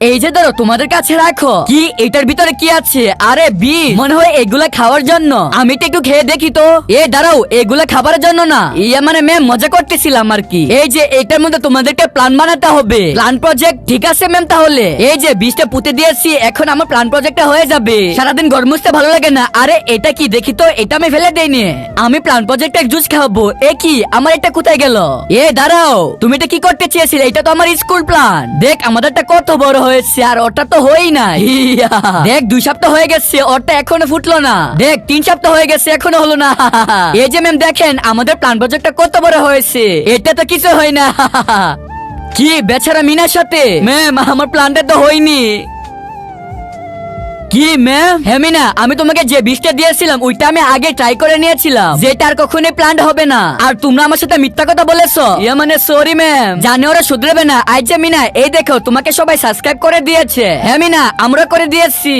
এই যে ধরো তোমাদের কাছে রাখো। কি এটার ভিতরে কি আছে? আরে বিষ, মনে হয় এগুলা খাওয়ার জন্য। আমি তো একটু খেয়ে দেখি তো। এ দাঁড়াও, এগুলা খাবারের জন্য না, ইয়া মানে ম্যাম মজা করতেছিলাম আর কি। এই যে এটার মধ্যে তোমাদেরকে প্ল্যান বানাতে হবে, প্ল্যান প্রজেক্ট। ঠিক আছে ম্যাম, তাহলে এই যে বিষটা পুঁতে দিয়েছি, এখন আমার প্ল্যান প্রজেক্টটা হয়ে যাবে। সারাদিন ঘর মুছতে ভালো লাগে না। আরে এটা কি দেখি তো, এটা আমি ফেলে দেইনি। আমি প্ল্যান প্রজেক্টে জুস খাবো। এ কি, আমার এটা কোথায় গেল? এ দাঁড়াও, তুমি এটা কি করতে চেয়েছিলে? এটা তো আমার স্কুল প্ল্যান। দেখ আমাদেরটা কত বড় হয়েছে, আর ওটা তো হয়ই না। ইয়া, দেখ 2 সপ্তাহ হয়ে গেছে, ওরটা এখনো ফুটলো না। দেখ 3 সপ্তাহ হয়ে গেছে, এখনো হলো না। এই যে ম্যাম দেখেন, আমাদের প্ল্যান প্রজেক্টটা কত বড় হয়েছে। এটা তো কিছু হয় না। কি বেচারা মিনার সাথে? ম্যাম আমার প্ল্যানটা তো হয়নি। কি ম্যাম? হ্যাঁ মিনা, আমি তোমাকে যে বিষটা দিয়েছিলাম ওইটা আমি আগে ট্রাই করে নিয়েছিলাম, যেটা আর কখনোই প্ল্যান্ট হবে না। আর তোমরা আমার সাথে মিথ্যা কথা বলেছো। ইয়া মানে সরি ম্যাম, জানি ওরা শুধরাবে না। আইজে মিনা, এই দেখো তোমাকে সবাই সাবস্ক্রাইব করে দিয়েছে। হ্যাঁ মিনা, আমরা করে দিয়েছি।